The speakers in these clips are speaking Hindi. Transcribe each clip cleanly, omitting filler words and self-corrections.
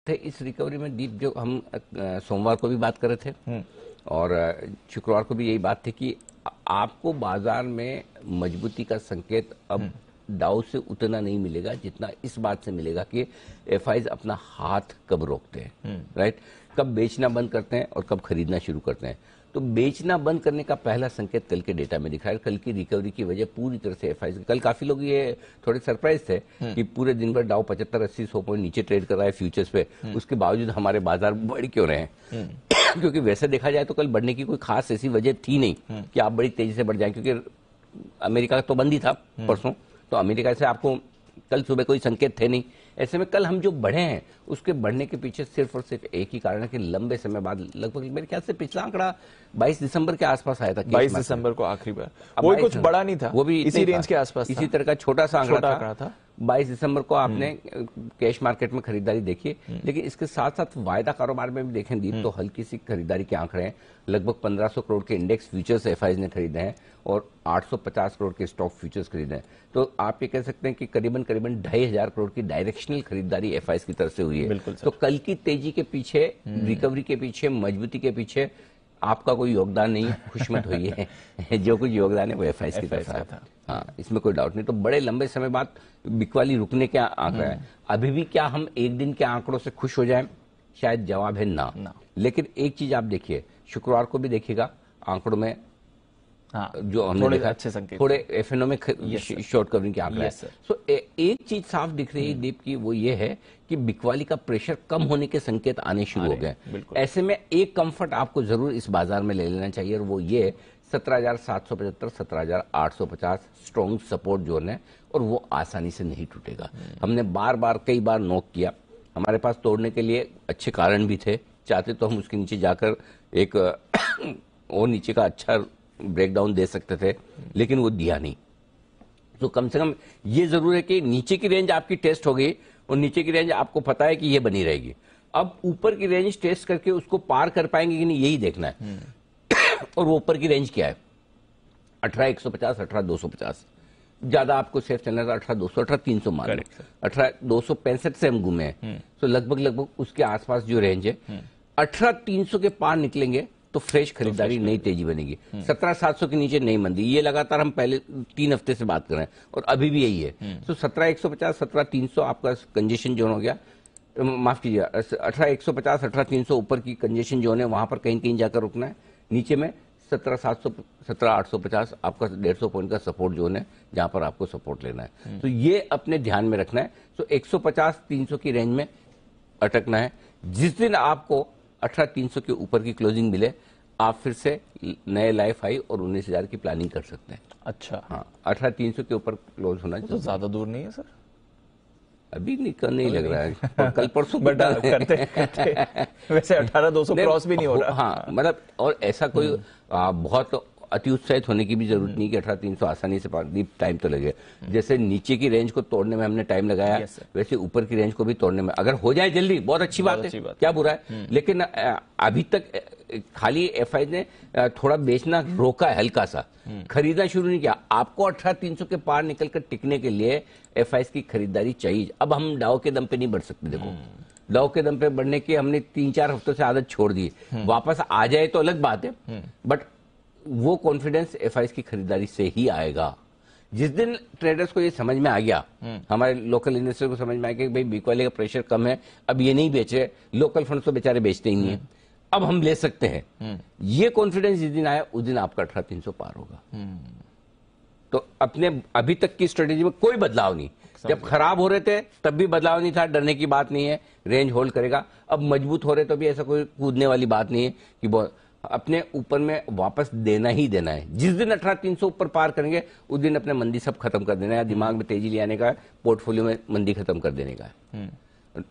थे इस रिकवरी में दीप, जो हम सोमवार को भी बात कर रहे थे और शुक्रवार को भी यही बात थी कि आपको बाजार में मजबूती का संकेत अब डाउ से उतना नहीं मिलेगा जितना इस बात से मिलेगा कि एफआईज अपना हाथ कब रोकते हैं, राइट, कब बेचना बंद करते हैं और कब खरीदना शुरू करते हैं। तो बेचना बंद करने का पहला संकेत कल के डेटा में दिखा है। कल की रिकवरी की वजह पूरी तरह से एफआईज, कल काफी लोग ये थोड़े सरप्राइज थे कि पूरे दिन भर डाउ 75-80-100 पॉइंट नीचे ट्रेड कर रहा है फ्यूचर्स पे, उसके बावजूद हमारे बाजार बढ़ क्यों रहे हैं। क्योंकि वैसे देखा जाए तो कल बढ़ने की कोई खास ऐसी वजह थी नहीं कि आप बड़ी तेजी से बढ़ जाए, क्योंकि अमेरिका तो बंद ही था परसों, तो अमेरिका से आपको कल सुबह कोई संकेत थे नहीं। ऐसे में कल हम जो बढ़े हैं उसके बढ़ने के पीछे सिर्फ और सिर्फ एक ही कारण है कि लंबे समय बाद, लगभग मेरे ख्याल से पिछला आंकड़ा 22 दिसंबर के आसपास आया था, 22 दिसंबर को आखिरी बार, वो कुछ बड़ा नहीं था, वो भी इसी रेंज के आसपास, इसी तरह का छोटा सा आंकड़ा था। 22 दिसंबर को आपने कैश मार्केट में खरीदारी देखी, लेकिन इसके साथ साथ वायदा कारोबार में भी देखें दीप, तो हल्की सी खरीदारी के आंकड़े हैं। लगभग 1500 करोड़ के इंडेक्स फ्यूचर्स एफआईज ने खरीदे हैं और 850 करोड़ के स्टॉक फ्यूचर्स खरीदे हैं। तो आप ये कह सकते हैं कि करीबन 2500 करोड़ की डायरेक्शनल खरीदारी एफआईज की तरफ से हुई है। तो कल की तेजी के पीछे, रिकवरी के पीछे, मजबूती के पीछे आपका कोई योगदान नहीं है, खुश मत होइए। जो कुछ योगदान है वो एफआईज की तरफ से था। हाँ, इसमें कोई डाउट नहीं। तो बड़े लंबे समय बाद बिकवाली रुकने के आंकड़ा है। अभी भी क्या हम एक दिन के आंकड़ों से खुश हो जाएं? शायद जवाब है ना। लेकिन एक चीज आप देखिए, शुक्रवार को भी देखिएगा आंकड़ों में, हाँ, जो हमने देखा अच्छे संकेत, थोड़े एफएनओ में शॉर्ट कवरिंग के आंकड़े हैं। सो एक चीज साफ दिख रही है दीप की, वो ये है कि बिकवाली का प्रेशर कम होने के संकेत आने शुरू हो गए। ऐसे में एक कंफर्ट आपको जरूर इस बाजार में ले लेना चाहिए, और वो ये 17,775, 17,850 स्ट्रॉन्ग सपोर्ट जोन है, और वो आसानी से नहीं टूटेगा। हमने कई बार नोक किया, हमारे पास तोड़ने के लिए अच्छे कारण भी थे, चाहते तो हम उसके नीचे जाकर एक और नीचे का अच्छा ब्रेकडाउन दे सकते थे, लेकिन वो दिया नहीं। तो कम से कम ये जरूर है कि नीचे की रेंज आपकी टेस्ट हो गई, और नीचे की रेंज आपको पता है कि ये बनी रहेगी। अब ऊपर की रेंज टेस्ट करके उसको पार कर पाएंगे कि नहीं, यही देखना है। और वो ऊपर की रेंज क्या है? 18,150, 18,250। ज्यादा आपको सेफ चलना था 18,200, 18,300 मान लो, 18,265 से हम घूमे हैं। तो लगभग उसके आसपास जो रेंज है, 18,300 के पार निकलेंगे तो फ्रेश खरीदारी, नई तेजी बनेगी। 17,700 के नीचे नहीं मंदी, ये लगातार हम पहले 3 हफ्ते से बात कर रहे हैं, और अभी भी यही है। तो 17,150, 17,300 आपका कंजेशन जोन हो गया, माफ कीजिए, 18,150, 18,300 ऊपर की कंजेशन जोन है, वहां पर कहीं कहीं जाकर रुकना है। नीचे में 17,700, 17,850 आपका 150 पॉइंट का सपोर्ट जोन है, जहां पर आपको सपोर्ट लेना है। तो ये अपने ध्यान में रखना है। तो 150-300 की रेंज में अटकना है। जिस दिन आपको 18,300 के ऊपर की क्लोजिंग मिले, आप फिर से नए लाइफ हाई और 19,000 की प्लानिंग कर सकते हैं। अच्छा, हाँ, 18,300 के ऊपर क्लोज होना तो ज्यादा दूर नहीं है सर, अभी नहीं लग रहा है, कल परसों करते वैसे 18,200 क्रॉस भी नहीं हो रहा। हाँ, मतलब, और ऐसा कोई बहुत अति उत्साहित होने की भी जरूरत नहीं कि 18,300 आसानी से टाइम तो लगे। जैसे नीचे की रेंज को तोड़ने में हमने टाइम लगाया, वैसे ऊपर की रेंज को भी तोड़ने में अगर हो जाए जल्दी, बहुत अच्छी बात है, क्या बुरा है। लेकिन अभी तक खाली एफआई ने थोड़ा बेचना रोका है, हल्का सा, खरीदना शुरू नहीं किया। आपको 18,300 के पार निकलकर टिकने के लिए एफआई की खरीदारी चाहिए। अब हम डाउ के दम पे नहीं बढ़ सकते। देखो, डाउ के दम पे बढ़ने की हमने 3-4 हफ्तों से आदत छोड़ दी। वापस आ जाए तो अलग बात है, बट वो कॉन्फिडेंस एफआईज की खरीदारी से ही आएगा। जिस दिन ट्रेडर्स को ये समझ में आ गया, हमारे लोकल इन्वेस्टर को समझ में आ गया कि भाई बिकवाली का प्रेशर कम है, अब ये नहीं बेचे, लोकल फंड्स तो बेचारे बेचते ही नहीं है, अब हम ले सकते हैं, ये कॉन्फिडेंस जिस दिन आया उस दिन आपका 18,300 पार होगा। तो अपने अभी तक की स्ट्रेटेजी में कोई बदलाव नहीं। जब खराब हो रहे थे तब भी बदलाव नहीं था, डरने की बात नहीं है, रेंज होल्ड करेगा। अब मजबूत हो रहे तो भी ऐसा कोई कूदने वाली बात नहीं है कि अपने ऊपर में वापस देना ही देना है। जिस दिन 18,300 ऊपर पार करेंगे उस दिन अपने मंदी सब खत्म कर देना है, दिमाग में तेजी ले आने का है, पोर्टफोलियो में मंदी खत्म कर देने का है।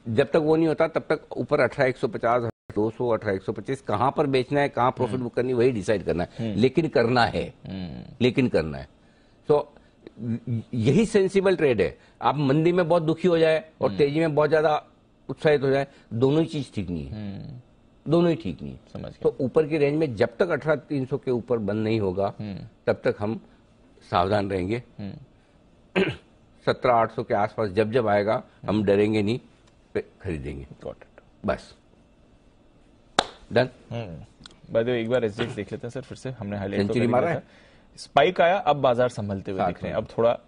जब तक वो नहीं होता तब तक ऊपर 18,150, 200, 18,125 कहां पर बेचना है, कहां प्रॉफिट बुक करनी, वही डिसाइड करना है। लेकिन करना है। तो यही सेंसिबल ट्रेड है। आप मंदी में बहुत दुखी हो जाए और तेजी में बहुत ज्यादा उत्साहित हो जाए, दोनों ही चीज ठीक नहीं है, दोनों ही ठीक नहीं समझ। तो ऊपर की रेंज में जब तक 18,300 के ऊपर बंद नहीं होगा तब तक हम सावधान रहेंगे। 17,800 के आसपास जब आएगा हम डरेंगे नहीं, खरीदेंगे। बस डन। बाय द वे एक बार एसजीएक्स देख लेते हैं सर फिर से, हमने हाईलाइट सेंचुरी मारा है, स्पाइक आया, अब बाजार संभलते हुए दिख रहे हैं, अब थोड़ा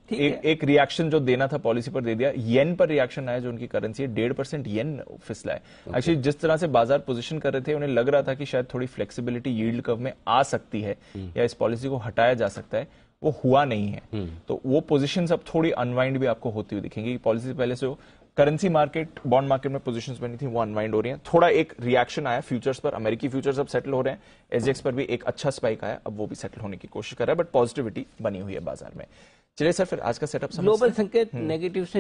एक रिएक्शन जो देना था पॉलिसी पर दे दिया। येन पर रिएक्शन आया, जो उनकी करेंसी है, 1.5% येन फिसला है। एक्चुअली जिस तरह से बाजार पोजीशन कर रहे थे, उन्हें लग रहा था कि शायद थोड़ी फ्लेक्सिबिलिटी यील्ड कर्व में आ सकती है या इस पॉलिसी को हटाया जा सकता है, वो हुआ नहीं है। तो वो पोजीशंस अब थोड़ी अनवाइंड भी आपको होती हुई दिखेंगी। पॉलिसी पहले से करेंसी मार्केट, बॉन्ड मार्केट में पोजीशंस बनी थी, वो अनवाइंड हो रही हैं। थोड़ा एक रिएक्शन आया फ्यूचर्स पर, अमेरिकी फ्यूचर्स अब सेटल हो रहे हैं, एसजीएक्स पर भी एक अच्छा स्पाइक आया, अब वो भी सेटल होने की कोशिश कर रहा है, बट पॉजिटिविटी बनी हुई है बाजार में। चलिए सर फिर आज का सेटअप ग्लोबल संकेत नेगेटिव से